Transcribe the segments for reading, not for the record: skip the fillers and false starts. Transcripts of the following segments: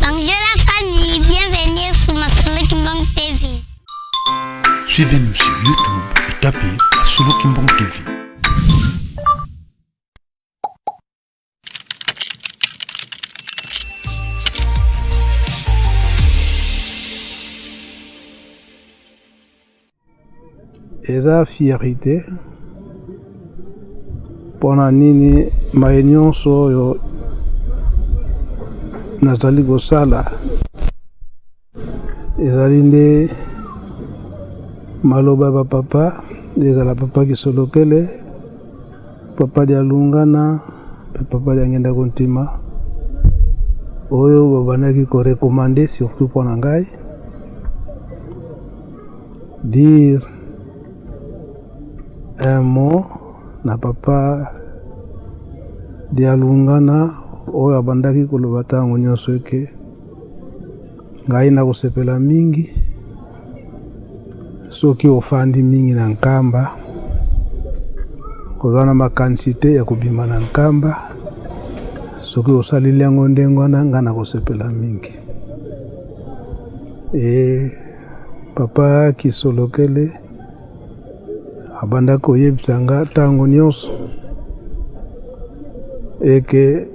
Bonjour la famille, bienvenue sur Masolo Kimbang TV. Suivez-nous sur YouTube et tapez Masolo Kimbang TV. Eza fierté pona nini maenionso oyo nazali kosala ezali nde maloba bapapa ezala papa Kisolokele, papa dia Lungana pe papa dia Ngenda Kontima oyo babanaki korekomande surtout pona ngai dire un mot na papa dia Lungana oyo abandaki koloba ntango nyonso eke ngai nakosepela mingi soki ofandi mingi na nkamba koza na makanisite ya kobima na nkamba soki osalili yango ndenge wana ngai nakosepela mingi. Papa Kisolokele abandaki koyebisa nga ntango nyonso eke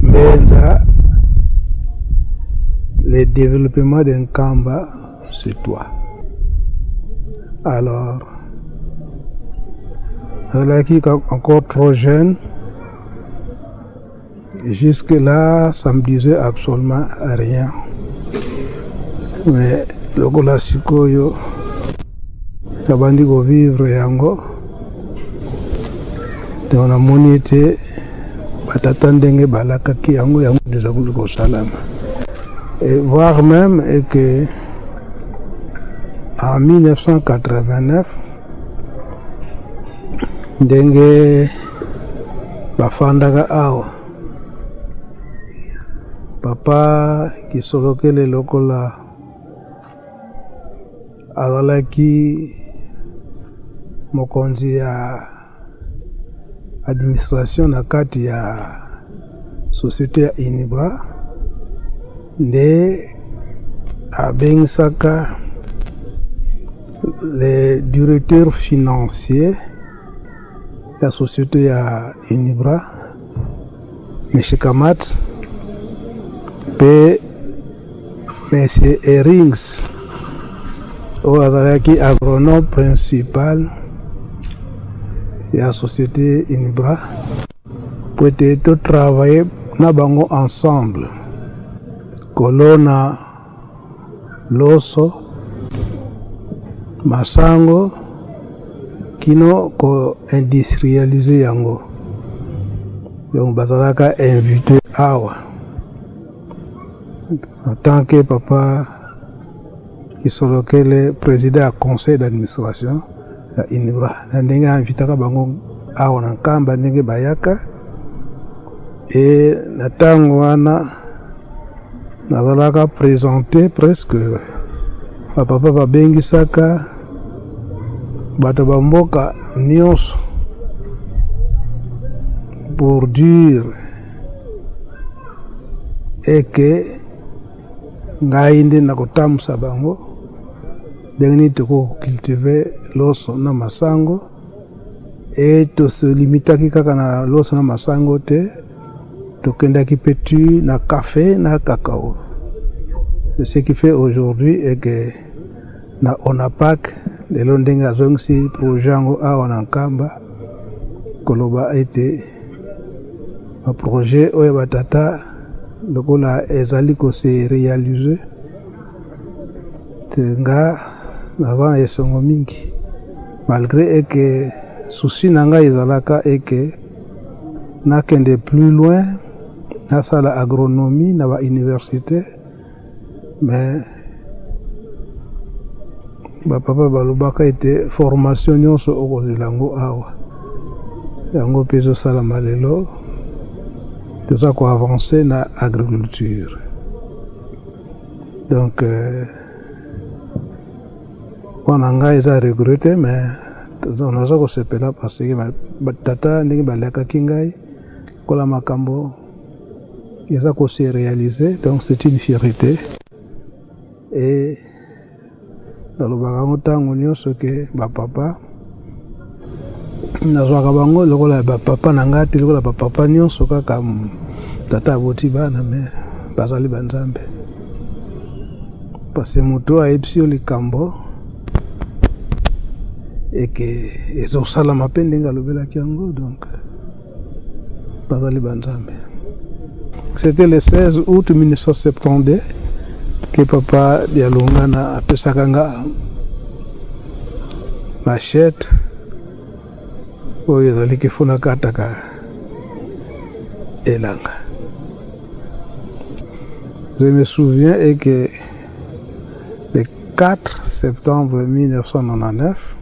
mbenza le développement d'un Nkamba c'est toi. Alors qui encore trop jeune et jusque là ça me disait absolument rien, mais lokola sikoyo kabandi ko vivre yango te on a monité batata ndenge balakaki yango déjà kuli kosalama. Et voire même que en 1989 ndenge bafandaka awa papa Kisolokele lokola azalaki mokonzi ya administration na kati ya société ya Inibra nde abengisaka le directeur financier ya société ya Inibra M. Kamat pe M. Erings oyo azalaki agronome principal la société Inibra pour être travailler na bango ensemble kolona loso masango kino ko industrialiser yango donc bazalaka invité awa en tant que papa Kisolokele président du conseil d'administration ya Inibra ndenge invitaka bango awa na nkamba ndenge bayaka et na ntango wana nazalaka présenté presque bapapa babengisaka bato bamboka nyonso pour dire eke ngai nde nakotambusa bango ndenge nini tokokultive loso na masango et toselimitaki kaka na loso na masango te tokendaki petu na café na cacao. C'est ce qui fait aujourd'hui et que na ONAPAC lelo ndenge azongisi projet yango awa na nkamba koloba ete ba projet oyo batata lokola ezali kose réaliser te nga naza na esongo mingi malgré eke souci na ngai ezalaka eke nakende plus loin nasala agronomie na ba université mais bapapa balobaka ete formation nyonso okozela yango awa yango mpe ezosalama lelo toza koavance na agriculture. Donc wana ngai eza regrete mais naza kosepela parce que tata ndenge balekaki ngai kola makambo eza ko se réaliser, donc c'est une fierté. Et nalobaka ngo ntango nyonso ke bapapa nazwaka bango lokola bapapa na ngai te lokola bapapa nyonso kaka tata aboti bana me bazali banzambe, parce moto ayebisi yo likambo eke ezosalama mpe ndenge alobelaki yango, donc bazali banzambe. C'était le 16 août 1972 que papa Dialungana apesaka nga machette oyo ezali kifuna kataka elanga. Je me souviens que le 4 septembre 1999,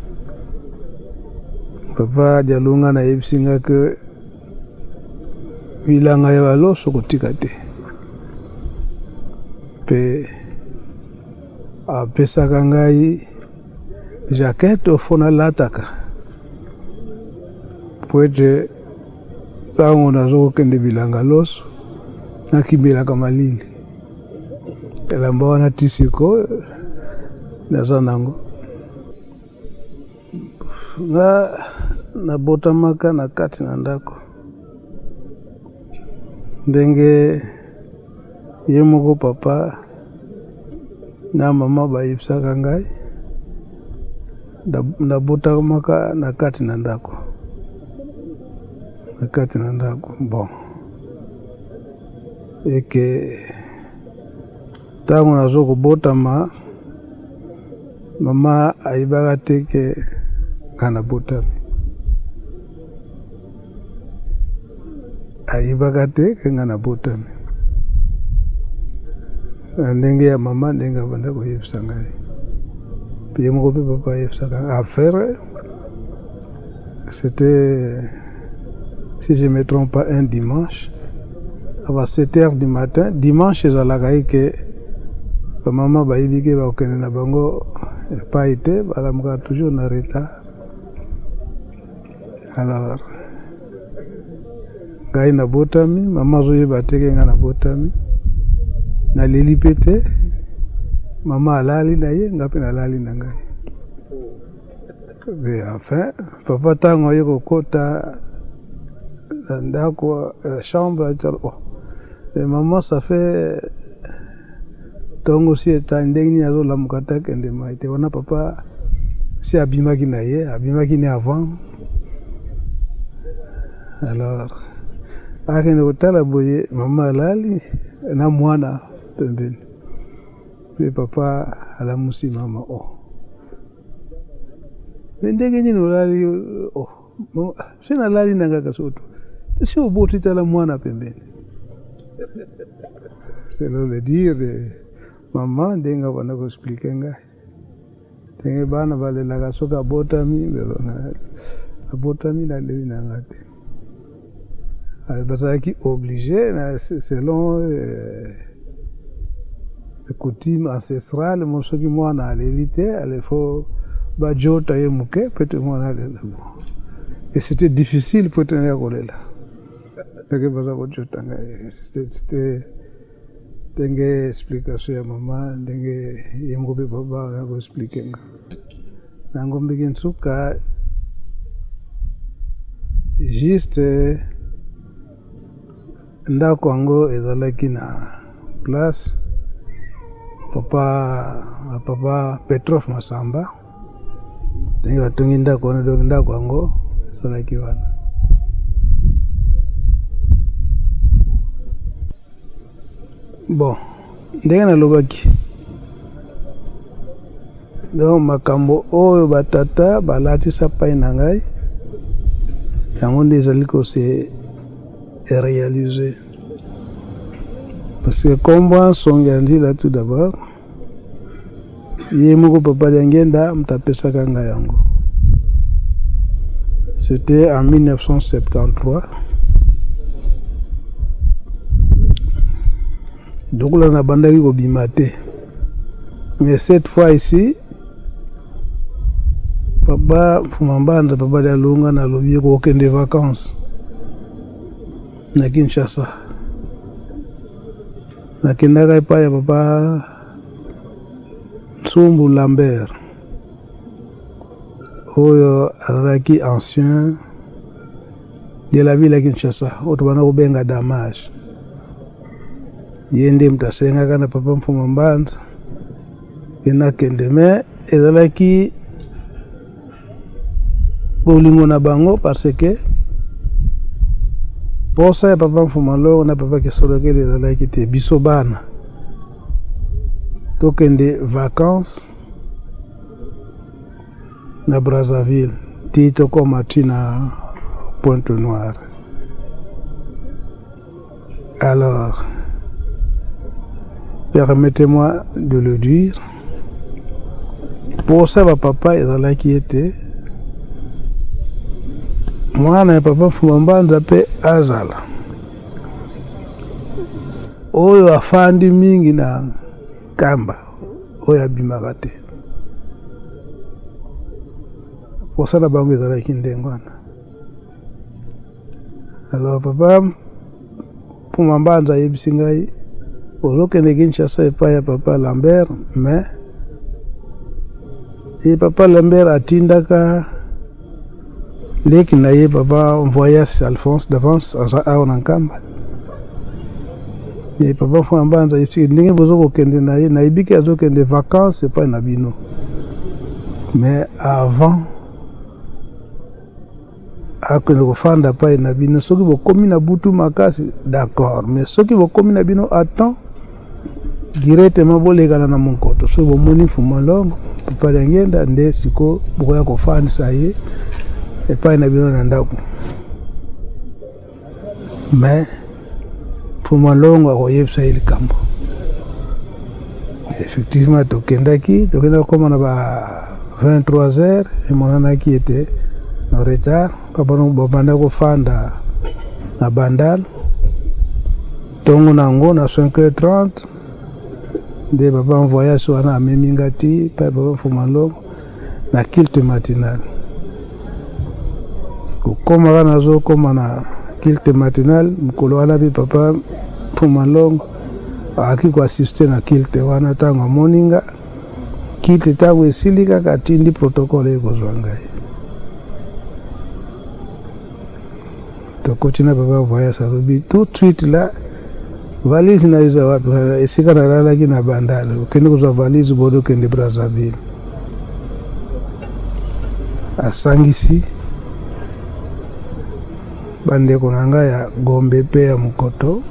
papa Dialungana ayebisi nga ke bilanga ya baloso kotika te, mpe apesaka ngai jaquette ofo nalataka po ete ntango nazokokende bilanga loso nakimbelaka malili. Elamba wana ti siko naza nango. Nga nabotamaka na kati na ndako ndenge ye moko papa na mama bayebisaka ngai, nabotamaka na kati na ndako. Bon, eke ntango nazo kobotama mama ayebaka te ke nga nabotami, ayebaka te ke nga nabotami. Ndenge ya mama ndenge abanda koyebisa ngai, mpe ye moko mpe papa ayebisaka affaire. C'était, si je ne me trompe pas, un dimanche à 7h du matin. Dimanche ezalaka ke bamama bayebi ke bakokende na bango epai te, balamukaka toujours na retard. Alors ngai nabotami, mama azoyeba te ke nga nabotami, naleli mpe te, mama alali na ye, nga mpe nalali na ngai. Mais enfin papa ntango aye kokota na ndako la chambre, mais maman ça fait ntongo si eta ndenge nini azolamuka te akende mai te, wana papa si abimaki na ye, abimaki ne avant. Alors akende kotala boye mama alali na mwana pembeni, mpe papa alamusi mama, me ndenge nini olali? Si nalali na nga kasoto, si oboti tala mwana pembeni. C'est le dire de maman ndenge abanda koexplike ngai, ndenge bana balelaka soki abotami, abotami naleli na nga te. Bazalaki obligé selon coutume ancestrale, soki mwana aleli te alefo bajota ye muke pete mwana alela. Et c'était difficile pour tenir kolela. C'était ndenge explication ya mama, ndenge ye moko mpe baba ya koexplike nga. Nango mbeki nsuka juste ndako yango ezalaki na place papa Petrov Masamba, ndenge batongi ndako wana, donc ndako yango ezalaki wana. Bon, ndenge nalobaki, donc makambo oyo batata balatisa pai na ngai yango nde ezali kose réaliser. Parce que kombo songa ndila tout d'abord, ye moko papa Diangenda mtapesaka ngai yango. C'était en 1973. Donc là, on a bandaki kobima te. Mais cette fois ici, papa Fumambanza, papa Dialunga na lobi kokende vacances na Kinshasa. nakendaka epai ya papa Nsumbu Lambert oyo azalaki ancien de la ville ya Kinshasa oyo tobanda kobenga Damage. Ye nde mutu asengaka na papa Mfuma Mbanza nakende me ezalaki bolingo na bango parce que posa ya papa Mfuma Longo na papa Kisolokele ezalaki te biso bana tokende vacances na Brazzaville ti tokoma ti na Pointe-Noire. Alors permettez-moi de le dire, pour ça papa ezalaki ete mwana ya papa Mfuma Mbanza mpe azala oyo afandi mingi na kamba oyo abimaka te. Posa na bango ezalaki ndenge wana. Alors papa Mfuma Mbanza ayebisi ngai ozokende Kinshasa epai ya papa Lambert, mais ye papa Lambert atindaka leki na ye papa Voyage Alphonse d'avance aza awa na nkamba. Ye papa Mfuma Mbanza ayebisi ndenge bozokokende na ye nayebiki azokende vacances epai na bino, mais avant akende kofanda epai na bino soki bokomi na butu makasi d'accord, mais soki bokomi na bino attend directement bolekana na monkoto soki bomoni Mfuma Longo papa ya ngenda nde siko bokoya kofandisa ye epai na bino na ndako. Mais Mfuma Longo akoyebisa ye likambo. Effectivement tokenda koma na ba 23h emonanaki ete na retard papa babanda kofanda na Bandal tongo nango na 5h30 nde papa Voyage wana amemi ngati pa papa Mfuma Longo na culte matinale. Kokoma wana azokoma na culte matinale mokolo wana mpe papa Mfuma Longo aki koasiste na culte wana ntango amoninga culte ntango esili kaka atindi protocole ekozwa ngai. Tokoti na papa Voyage alobi tout de suite là valise na iza wapi esika nalalaki na Bandal okende kozwa valise bodo okende Brazzaville. Asangisi bandeko na ngai ya Gombe mpe ya Mokoto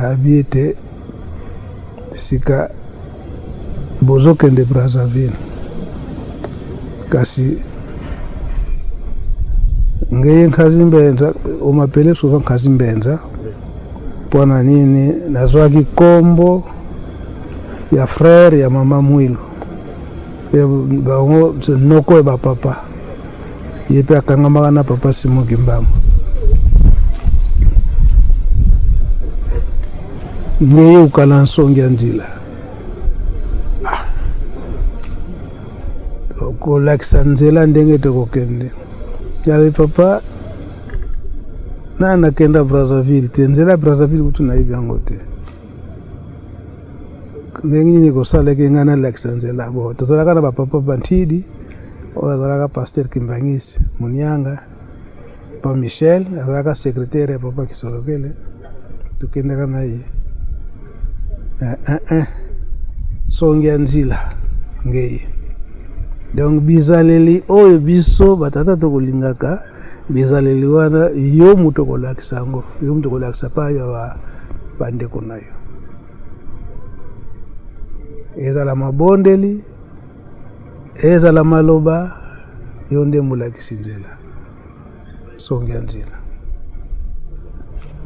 abi ete sika bozokende Brazzaville, kasi ngeye Nkazi Mbenza omapele souvent Nkazi Mbenza mpona nini nazwaki kombo ya frère ya mama Mwilu bango noko eba papa ye mpe akangamaka na papa Simon Kimbangu. Ngeye ukala nsongi ya nzila kolakisa nzela ndenge tokokende yale papa na nakenda Brazzaville te nzela Brazzaville kutu nayebi yango te ndenge nini kosalaki ngai nalakisa nzela. Bo tozalaka na bapapa Bantidi oyo azalaka Pasteur Kimbangisi Munianga, pa Michel azalaka secrétaire ya papa Kisolokele tokendaka na ye songi ya nzila ngeye. Donc bizaleli oyo biso batata tokolingaka bizaleli wana yo mutu kolakisa yango, yo mutu kolakisa pa ya bandeko na yo ezala mabondeli ezala maloba yo nde mulakisi nzela songi ya nzela.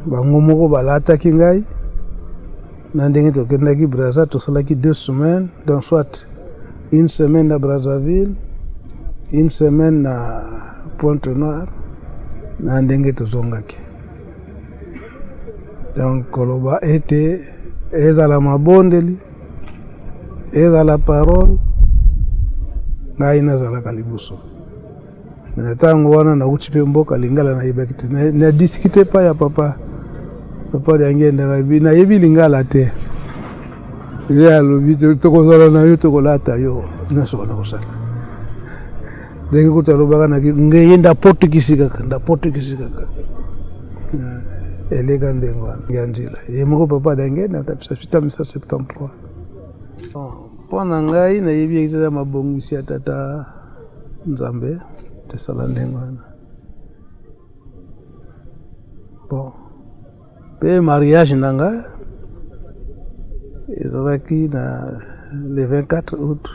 Bango moko balataki ngai na ndenge tokendaki Brazza tosalaki 2 semaines, donc soit une semaine à Brazzaville, une semaine à Pointe-Noire, na ndenge tozongaki. Donc koloba ete ezala mabondeli ezala parole ngai nazalaka liboso. Na ntango wana nauti mpe mboka lingala na yebaki te na discuter pa ya papa papa d'angenda na yebi lingala te ya lobi tokozala na yo tokolata yo nyonso wana kosala ndenge kutalobaka naki ngeye ndapotikisi kaka eleka ndenge wana ya nzela ye moko papa d'angenda tapisa 1973 mpo na ngai nayebi ekizala mabongisi ya tata nzambe tesala ndenge wana bon mpe mariage na nga ezalaki na le 24 août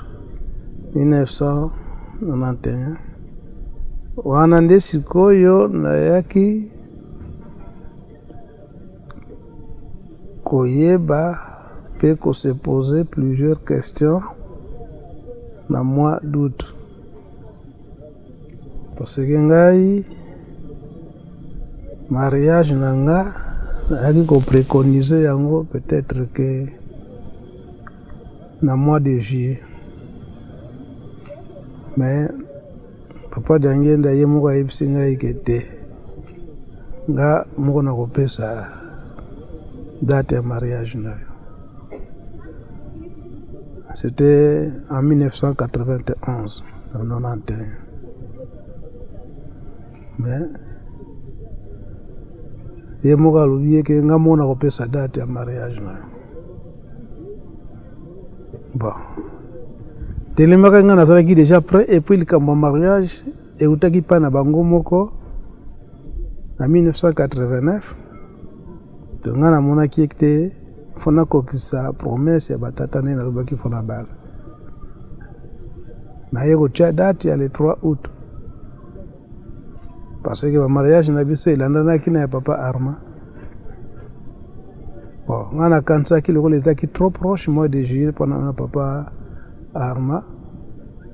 1991 wana nde sikoyo nayaki koyeba mpe kose pose plusieurs questions na mois d'août parce que ngai mariage na nga nayaki kopréconiser yango peut-être que na mois de juillet mais papa d'angenda ye moko ayebisi ngai ke te nga moko na kopesa date ya mariage na yo. C'était en 1991 en 91 mais ye moko alobi eke nga moko na kopesa date ya mariage na yo. Bon telemaka nga nazalaki déjà prêt et puis likambo ya mariage eutaki pa na bango moko na 1989 to nga namonaki ete fona kokisa promesse ya batata nde nalobaki fona bala naye kotia date ya le 3 août parce que bamariage na biso elandanaki na ya papa Arma. Bon nga nakanisaki lokola ezalaki trop proche mois de juillet mpona na papa Arma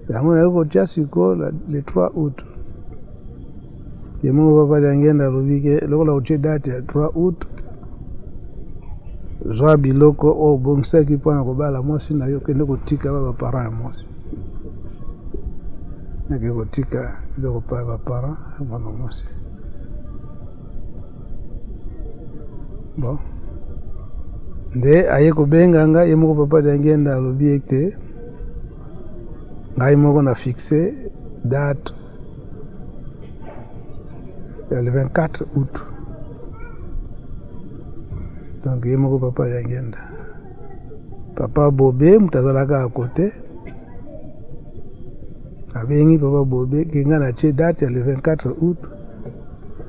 yango naye kotia siko le 3 août ye moko papa d'angenda alobi ke lokola kotia date ya 3 août zwa biloko oyo obongisaki mpona kobala mwasi na yo kende kotika ba baparent ya mwasi nake kotika biloko pa ya baparent ya mwana mwasi. Bon nde aye kobenga nga ye moko papa d'angenda alobi ete ngai moko na fixe date ya le 24 août. Donc ye moko papa d'angenda papa Bobe mutazalaka à côté abengi papa Bobe ke nga na tie date ya le 24 août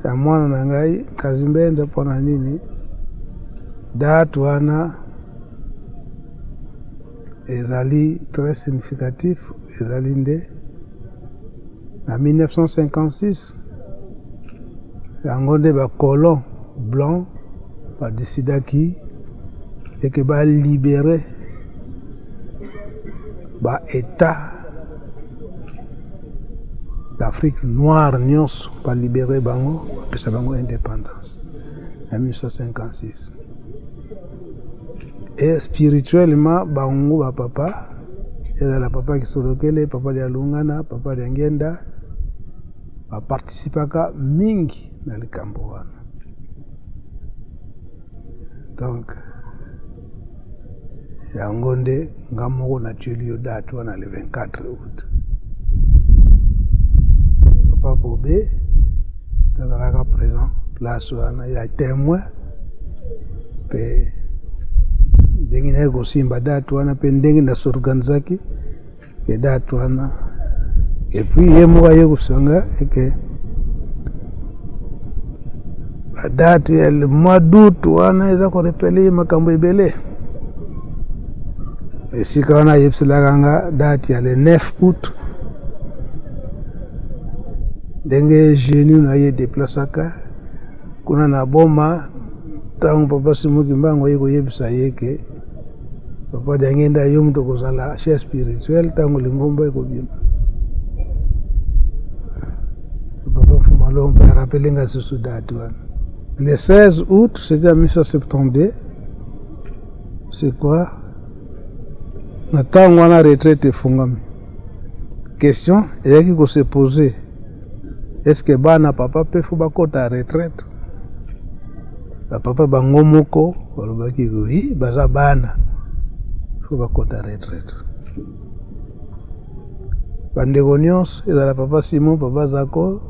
ya mwana na ngai Kazimbenza mpona nini date wana ezali très significatif ezali nde na 1956 yango nde bacolon blanc badecidaki eke balibere baétat d'Afrique noire nyonso balibere bango bapesa bango indépendance en 1956 et spirituellement bango bapapa ezala papa Kisolokele papa ya Lungana papa ya Ngenda baparticipaka mingi na likambo wana. Donc yango nde nga moko natieli yo date wana le 24 août. Papa Bobe tazalaka présent place wana ya témoin pe ndenge naye kosimba date wana pe ndenge nasorganizaki ke date wana et puis ye moko aye kosanga eke date ya le mois d'août wana eza korepele makambo ebele esika wana ayebiselaka nga date ya le 9 août ndenge genu na ye deplasaka kuna na boma ntango papa Simuki Mbango aye koyebisa ye ke papa d'Angenda yo mutu kozala chef spirituel ntango lingomba ekobima papa Fumalombe arapelenga susu date wana. Le 16 août, c'était en 1972. C'est quoi? Nathan wana retraite fungami. Question eyaki ko se poser. Est-ce que bana papa pe fu bakota retraite? bapapa bango moko balobaki oui baza bana fo bakota retraite. Bandeko nyonso ezala papa Simon, papa Zako,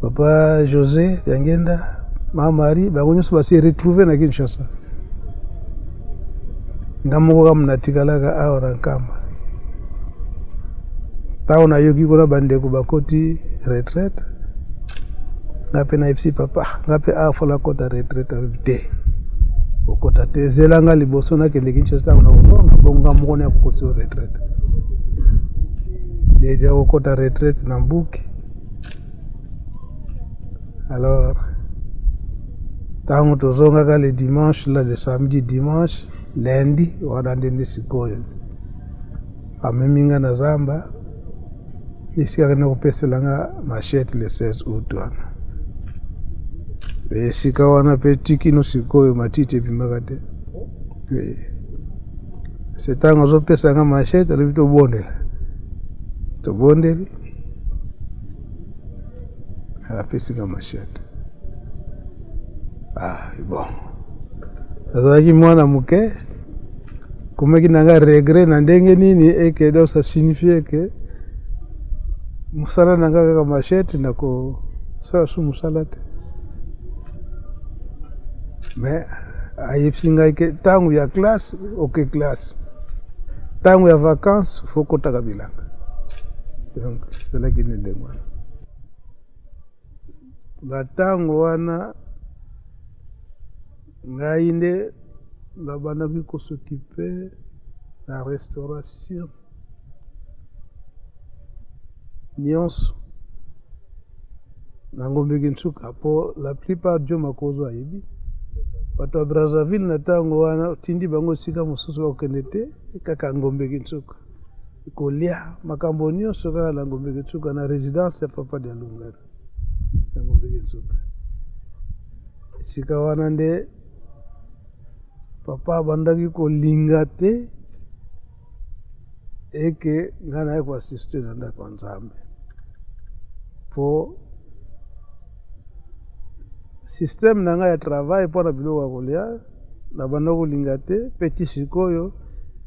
papa José Yangenda, mama Marie, bango nyonso basi retrouver na Kinshasa. Nga moko kama natikalaka awa na Nkamba. Ntango nayoki kuna bandeko bakoti retraite, nga mpe nayebisi papa nga mpe afola kota retraite te okota te ezelanga liboso nakende Kinshasa ntango nakolonga bongo nga moko na yakokotisa retraite deja kokota retraite na Mbuki. Alors ntango tozongaka le dimanche la le samedi dimanche lundi wana ndende sikoyo ameminga na zamba esika na kopeselanga machete le 16 août wana. Esika wana pe tikino sikoyo matiti ebimaka te. Setango azopesanga machete alobi tobondeli alapesinga machete. Bon azalaki mwana moke komeki nanga regret na ndenge nini eke donc ça signifie que musala nanga kaka machete nakosala su musala te. Mais ayebisi ngai ke ntango ya classe oke classe, ntango ya vacances fo kotaka bilanga. Donc ezalaki nde ndenge wana. Na ntango wana ngai nde nabandaki kosokipe na restauration nyonso na Ngombe Kinsuka po la plupart dio makozo ayebi. Bato ya Brazzaville na ntango wana tindi bango esika mosusu bakokende te kaka Ngombe Kinsuka kolia makambo nyonso kaka na Ngombe Kinsuka na résidence ya papa de Lungana na Ngombe Kinsuka. Esika wana nde papa abandaki kolinga te eke nga naye koasiste na ndako ya Nzambe po système na ngai ya travail mpona biloko ya kolia nabanda kolinga te peti sikoyo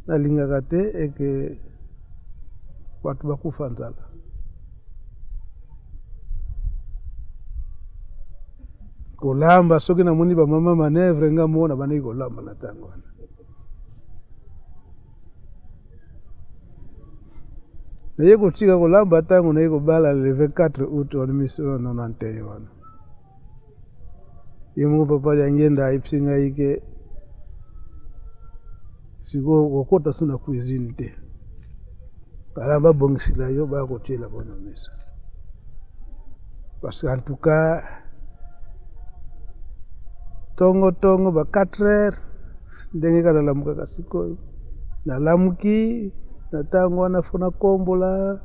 nalingaka te eke bato bakufa nzala. Kolamba soki namoni bamama manevre nga moko nabandaki kolamba na ntango wana. Naye kotika kolamba ntango naye kobala le 24 août wana 1991 wana. Ye moko papa Yangenda ayebisi ngai ke sikoyo kokota so na cuisine te, kala babongisela yo bakotiela bona mesa. Parce qu'en tout cas tongo ba 4 heures ndenge kala lamukaka sikoyo nalamuki na ntango wana fona kombola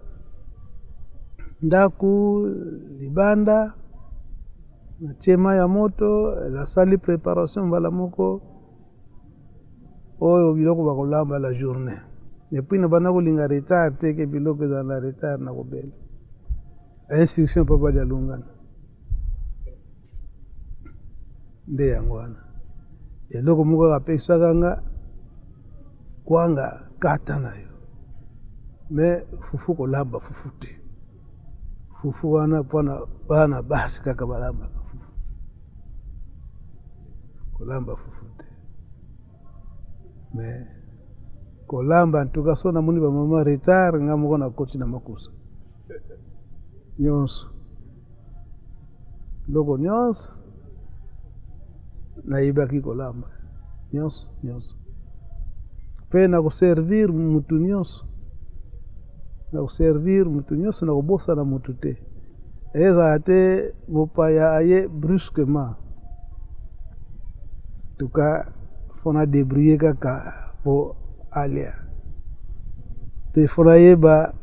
ndaku libanda na chema ya moto nasali préparation mbala moko oyo biloko bakolamba la journée. Et puis nabanda kolinga retard te ke biloko ezala na retard na kobela instruction papa de Lungana nde yango wana. Eloko moko apesaka nga kwanga kata na yo me fufu kolamba fufu te. Fufu wana mpona bana basi kaka balambaka fufu, kolamba fufu te. Me kolamba ntuka so namoni bamama retard nga moko nakoti na makusa nyonso loko nyonso nayebaki kolamba nyonso mpe nakoservir mutu nyonso nakobosana mutu te. Ezala te mopaya aye brusquement tuka fona débrouiller kaka po alia mpe fona yeba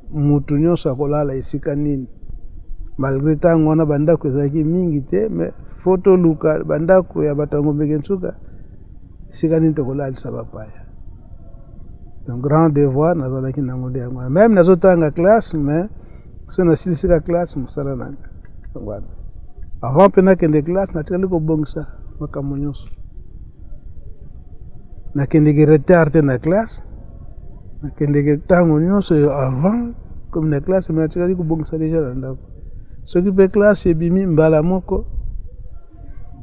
mutu nyonso akolala esika nini. Malgré ntango wana bandako ezalaki mingi te me fo toluka bandako ya bato ya Ngombe Kinsuka esika nini tokolalisa bapaya. Donc grand devoir nazalaki nango nde yango wana. Même nazotanga classe mais so nasilisika classe mosala nanga wana. Avant mpe nakende classe natikali kobongisa makambo nyonso nakendeki retard te na classe nakendeki ntango nyonso yo avant comme na classe me natikali kobongisa deja na ndako soki mpe classe ebimi mbala moko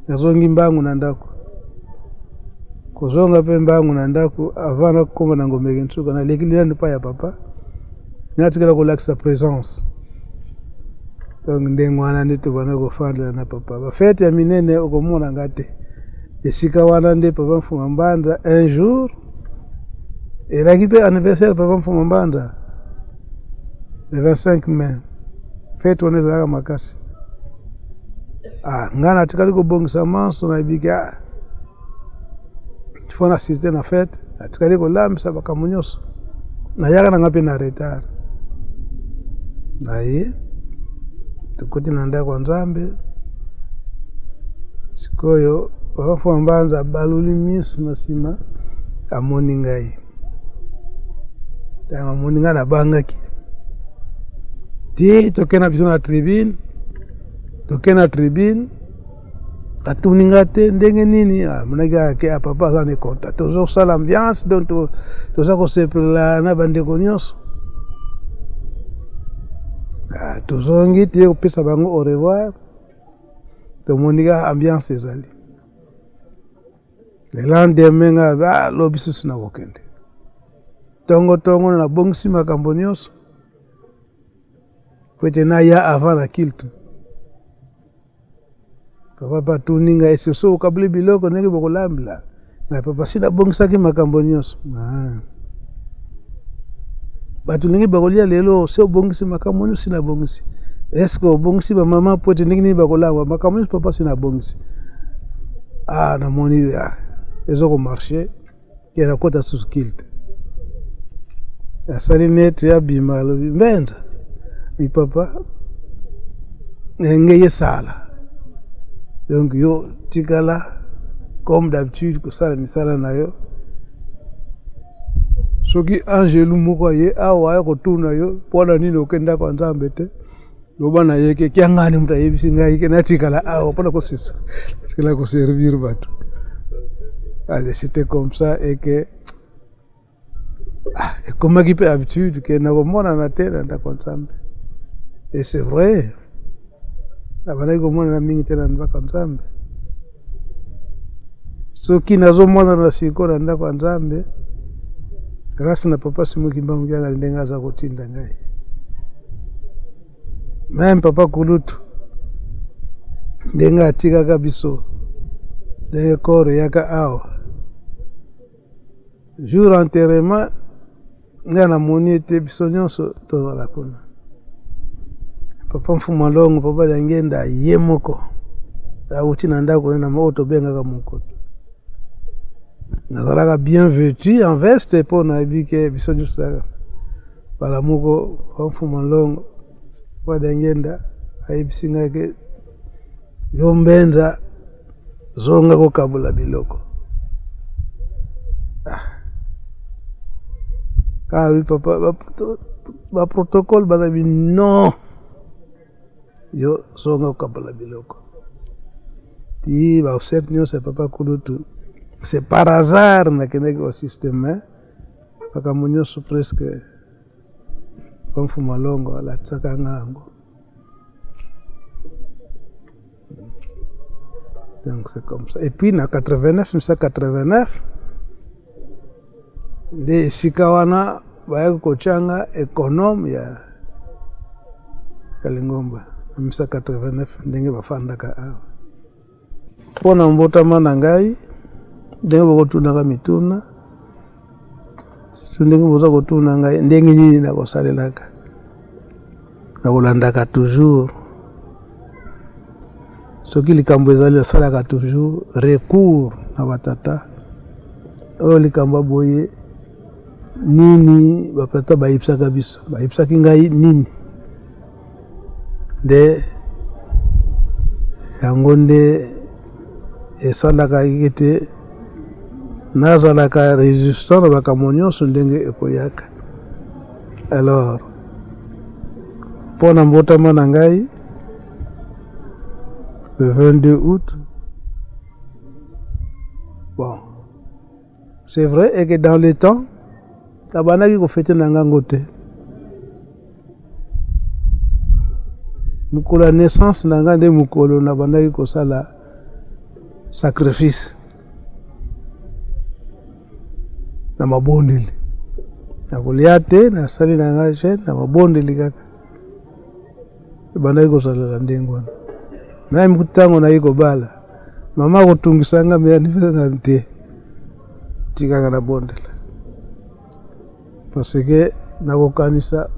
nazongi mbangu na ndako kozonga mpe mbangu na ndako avant nakokoma na ngomeke nsuka nalekili nanu pa ya papa natikala kolakisa présence donc ndenge wana nde tobanda kofandela na papa bafete ya minene okomona nga te esika wana nde papa Mfuma Mbanza un jour elaki mpe anniversaire papa Mfuma Mbanza le 25 mai fete wana ezalaka makasi nga natikali kobongisa manso nayebiki fo na asiste na fete natikali kolambisa makambo nyonso nayaka nanga mpe na retard naye tukoti na ndako ya Nzambe sikoyo papa Mfuma Mbanza abaluli miso na nsima amoni ngai ntango amoni ngai nabangaki ti toke na biso na tribune atuni nga te ndenge nini monaki ake papa aza ne konta tozosala ambiance donc toza kosepela na bandeko nyonso tozongi tiye kopesa bango au revoir tomoni ka ambiance ezali le lendemain nga lobi susu na kokende tongo nabongisi makambo nyonso po ete naya avant na kiltu papa patuni nga esi so okabuli biloko ndenge bokolambela na papa si nabongisaki makambo nyonso bato ndenge bakolia lelo se obongisi makambo nyonso sinabongisi eske obongisi bamama po ete ndenge nini bakolamba makambo nyonso papa sinabongisi namoni ezokomarche ke nakota susu kilte asali nete abima alobi Mbenza ni papa nge yesala donc yo tikala comme d'habitude kosala misala na yo soki angelu moko ye awa ya kotuna yo mpona nini okenda kwa Nzambe te loba na ye ke kiangani mutu ayebisi ngai ke natikala awa mpona kosisa tikala koservir bato allez c'était comme ça et que ekomaki mpe habitude ke nakomonana te na ndako ya Nzambe et c'est vrai nabandaki komonana mingi te na ndako ya Nzambe soki nazomonana siko na ndako ya Nzambe grâce na papa Simoki Mbangu Kianga ndenge aza kotinda ngai même papa Kulutu ndenge atikaka biso ndenge kore yaka awa jour enterrement nga namoni ete biso nyonso tozala kuna papa Mfuma Longo papa Liangenda ye moko auti na ndako na moko tobengaka mokoto nazalaka bien vêtu en veste mpo nayebi ke biso nyonso bala moko papa Mfuma Longo papa Liangenda ayebisi ngai ke yo Mbenza zonga kokabula biloko kaka papa baprotocole bazabi non yo zonga kokabula biloko ti baobsèque nyonso ya papa Kulutu c'est par hasard nakendaki au système makambo nyonso presque papa Mfuma Longo alatisaka nga yango donc c'est comme ça et puis na 1989 nde esika wana bayaki kotyanga économe ya Lingomba 1989 ndenge bafandaka awa mpona mbotama na ngai ndenge bokotunaka mituna so ndenge boza kotuna ngai ndenge nini nakosalelaka nakolandaka toujours soki likambo ezali asalaka toujours recours na batata oyo likambo boye nini bapata bayebisaka biso bayebisaki ngai nini nde yango nde esalaka ete nazalaka résistant na makambo nyonso ndenge ekoyaka alors mpona mbotama na ngai le 22 août Bon, c'est vrai et que dans le temps, tabanaki ko fêter nangango te. Mukolo naissance nanga nde mukolo na bandaki ko sala sacrifice. Na mabondeli. Na kolia te na sali nanga chaîne na mabondeli kaka. Bandaki ko sala ndengo. Na mkutango na iko bala. Mama kotungisanga me anniversaire te. Tika na bondela. Parce que na kokanisa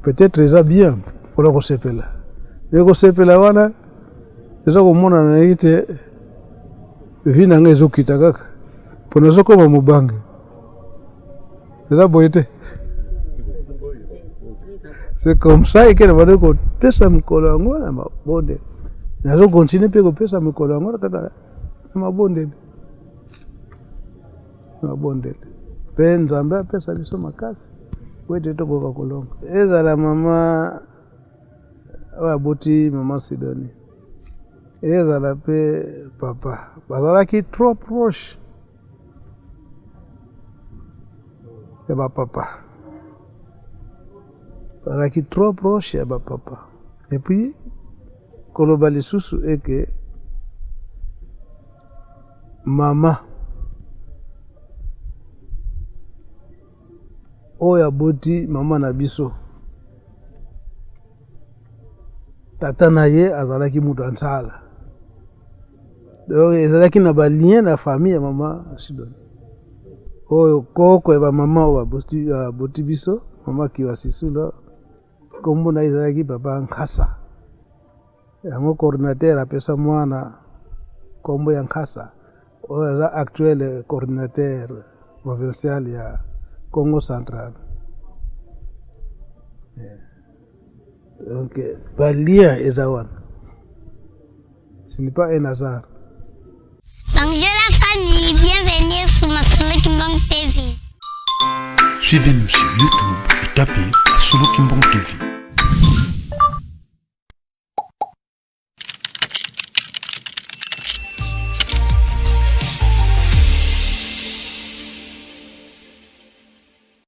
peut-être ça bien pour la kosepela. Le kosepela wana eza komona na ite vina ngezo kitaka. Pona soko ba mubange. Eza boyete. C'est comme ça que va dire que pesa mikolo ngo na mabonde. Nazo continue pe ko pesa mikolo ngo kaka na mabonde. Mabonde. Pe nzambe pesa biso makasi. Wete toko kolonga. Eza la mama wa boti mama Sidonie. Eza la pe papa. Bazalaki trop proche. Et ba papa. Bazalaki trop proche ya ba papa. Et puis koloba lisusu eke mama oya boti mama na biso tata na ye azalaki mutu ansala donc ezalaki na balien na famille ya mama Sidonie oyo koko ya mama oyo boti biso mama kiwa sisula kombo na ezalaki papa Nkasa yango coordinateur apesa mwana kombo ya Nkasa oyo aza actuel coordinateur provincial ya Congo central. Donc, Balia et Zawan. Ce n'est pas un hasard. Bonjour la famille, bienvenue sur Masolo Kimbang TV. Suivez-nous sur YouTube et tapez Masolo Kimbang TV.